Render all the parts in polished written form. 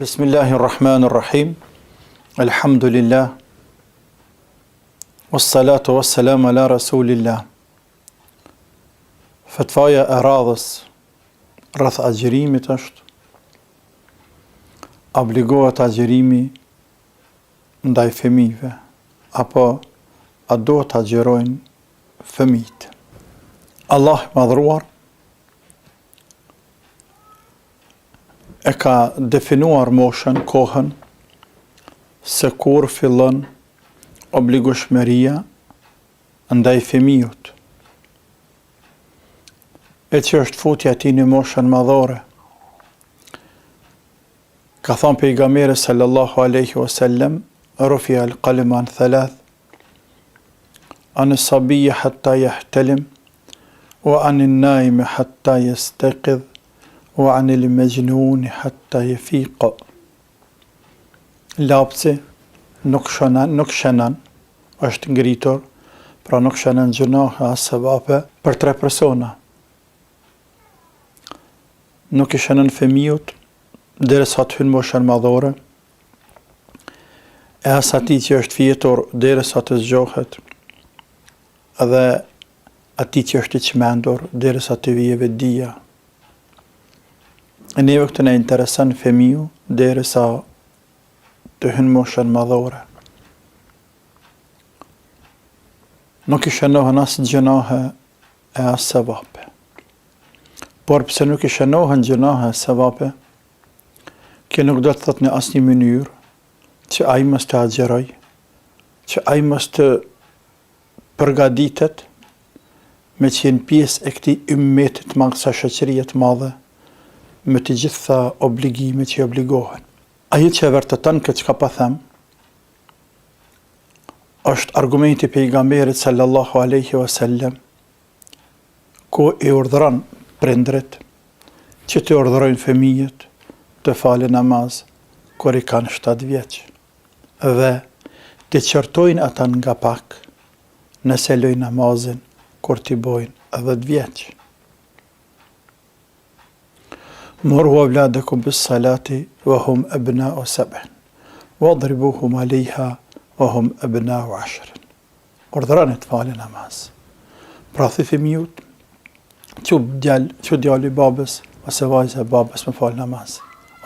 Bismillahirrahmanirrahim. Alhamdulillah. Wassalatu wassalamu ala rasulillah. Fatfaja e radhës rreth agjërimit është: obligohet agjërimi ndaj fëmijëve, apo a duhet të agjërojnë fëmijët? Allah i madhruar e ka definuar moshën, kohën, se kur fillon obligueshmëria ndaj fëmijët, e që është futja e tij në moshën madhore. Ka thënë pejgamberi sallallahu alaihi wasallam: "Rufi'a al-qalam an thalath, an as-sabiy hatta yahtalim, wa an an-naim hatta yastaqidh, wa an al-majnun hatta yafiq." Lapsi nuk shënon, është ngritur, pra nuk shënon gjunahe as sevape për 3 persona. Nuk i shënon fëmijët derisa të hynë moshën madhore, e as atij që është fjetur derisa të zgjohet, dhe atij që është i çmendur derisa të vijë vetdia. E neve këtë na intereson fëmiu derisa të hynë moshën madhore. Nuk i shënohen as gjunahe e as sevape. Por pse nuk i shënohen gjunahe e sevape, kjo nuk do të thotë në asnjë mënyrë që ai mos të agjëroj, që ai mos të përgatitet me qenë pjesë e këtij ymmetit të madh, sa shoqërie të madhe, me të gjitha obligimet që i obligohen. Ajo që e vërteton këtë çka po them, është argumenti i pejgamberit sallallahu alaihi wasallam, ku i urdhëron prindrit që të urdhërojnë fëmijët të falin namaz kur i kanë 7 vjeç, dhe të qortojnë ata nga pak nëse lojnë namazin kur t'i bojnë 10 vjeç. Muru avladakum bis salati wa hum abna'u 7, wadribuhum 'alayha wa hum abna'u 10. Urdhëroni të falin namaz. Pra thi fëmijët, që djali babës, ose vajza e babës me fal namaz,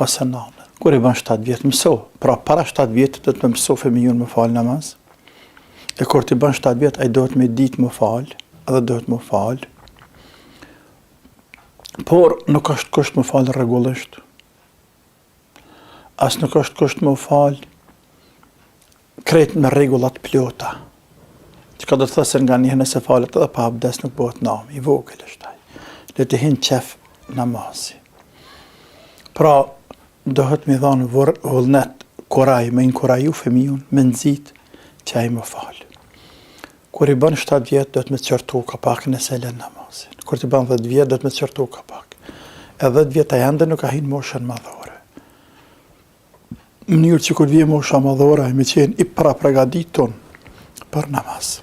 ose nana. Kur i bën 7 vjet mëso, pra para 7 vjet do të mëso fëmijën me fal namaz. E kur ti bën 7 vjet, ai duhet me ditë më fal, edhe duhet më fal. Por nuk është kusht më fal rregullisht. As nuk është kusht më fal krejt me rregullat plota. Çka do të thosë nga njëherë nëse falet edhe pa abdes nuk bëhet nam, i vogël është ai. Le të hin qef namazi. Pra, dohet me dhanë vullnet, kuraj, me inkuraju fëmijën, me nxit që ai më fal. Kur i bën 7 vjet, do të me qortu ka pak nëse lën namazin. Kur i bën 10 vjet, do të me qortu ka pak. E 10 vjet ai ende nuk ka hin moshën madhore. Në mënyrë që kur vjen mosha madhore, ai me qenë i parapragaditur për namaz.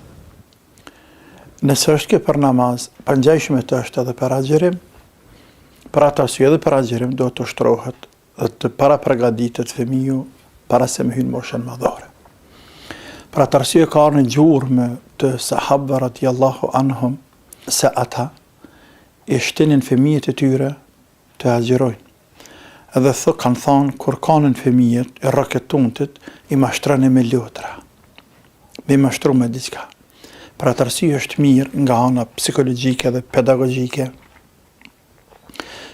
Nëse është kjo për namaz, përngjajshme të është edhe për agjërim, për atë arsye edhe për agjërim do të ushtrohet dhe të parapragaditet fëmiu para se me hynë moshën madhore. Për atë arsye ka ardhur në gjurmë të sahabëve radhiyallahu anhum se ata i shtinin fëmijët e tyre të agjërojnë. Edhe kanë thonë, kur kanë fëmijët e rrëketuntit, i mashtroni me lotra, me mashtru me diçka. Për atë arsye është mirë nga ana psikologjike dhe pedagogjike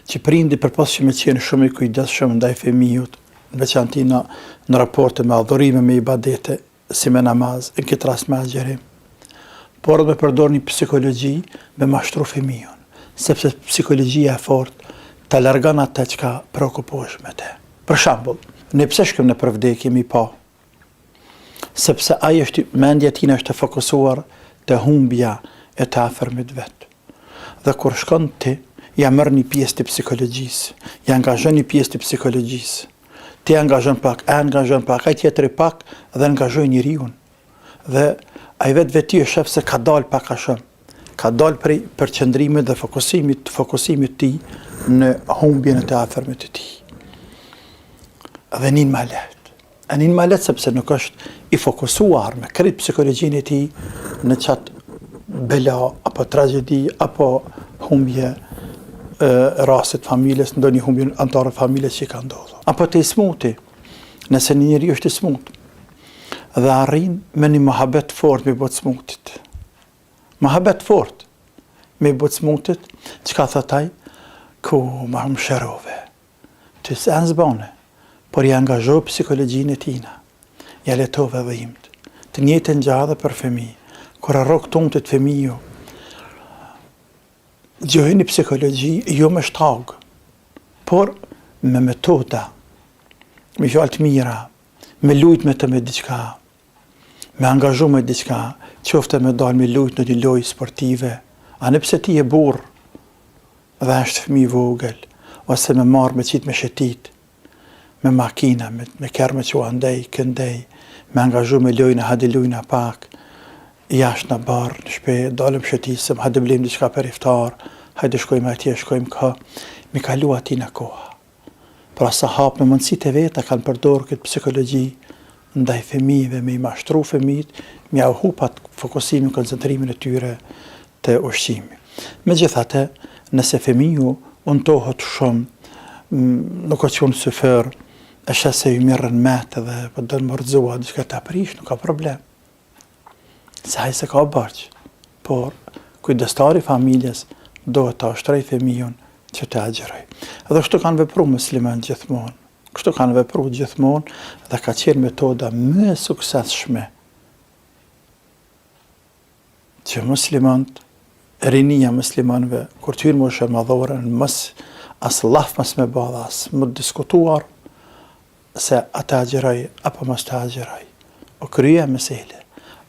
që prindi përpos që me qenë shumë i kujdesshëm ndaj fëmijët, në veçanti në raporte me adhurime, me ibadete, si me namaz, në këtë rast me agjërim, por edhe me përdor një psikologji me mashtru fëmijën, sepse psikologjia e fortë ta largon atë që ka preokupohesh me te. Për shembull, ne pse shkojmë në përvdekje mi pa? Sepse ai mendja tina është e fokusuar te humbja e të afërmit vet. Dhe kur shkon ti, ja merr një pjesë të psikologjisë, ja angazhon një pjesë të psikologjisë. Ti angazhon pak, ai tjetëri pak, dhe angazhoj njeriu. Dhe ai vetë shef se ka dal pak a shumë. Ka dal prej përqendrimit dhe fokusimit të tij në humbjen e të afërmit të tij. dhe nin ma lehtë. E nin ma lehtë sepse nuk është i fokusuar me krejt psikologjinë e tij në qatë bela, apo tragjedi, apo humbje rastet familjes, ndonjë humbje antarë familjes që i ka ndodhur. Apo të i smuti, nëse një njeri është i smut, dhe arrin me një mohabet fort me botë smutit. Mohabet fort me botë smutit, që ka thëtaj, ku ma më shërove, të se në zbane, por i angazho psikologjinë e tina, ja letove dhe imët, të njëjtën gjadhe për fëmi, kur arrok tonë të fëmiju, gjohini psikologji jo me shtagë, por me metoda, me fjallë të mira, me lujt me të me diqka, me angazhu me diqka, qofte me dalë me lujt në një lojë sportive, a nëpse ti e burë dhe është fëmi vogël, ose me marë me qitë me shetit, me makina, me kerë me qua ndej, këndej, me angazhu me lojnë, hadi lujnë pak, jashtë në barë, në shpe, dalëm shetisëm, hadi blem diqka për iftar, hajde shkojmë atje, shkojmë ka, mi kalu ati në koha. Pra sahabë me mundësit e veta kanë përdorë këtë psikologji ndaj fëmijëve, me i mashtru fëmijët, me au hupat fokusimin, koncentrimin e tyre të ushqimi. Megjithatë, nëse fëmiju untohet shumë, nuk o qënë sëfer, e shese ju mirën metë dhe për dënë mërzua, diçka të aprish, nuk ka problem. Se hajse ka bërqë, por kujdestari familjes do të ashtrej fëmijun që të agjeroj. Edhe kështu kanë vepru musliman gjithmonë. Kështu kanë vepru gjithmonë dhe ka qenë metoda më suksesshme që muslimant, rinia muslimanve, kur të hyrë moshën madhore, as laf mës me badha, as më diskutuar se a të agjeroj apo mës të agjeroj. O kryja mesele,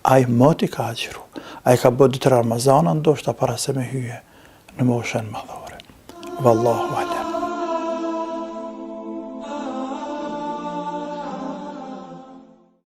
a i moti ka agjeru, a i ka bëdë të Ramazana ndoshta para se me hyje në moshën madhore. Wallahu a'lam.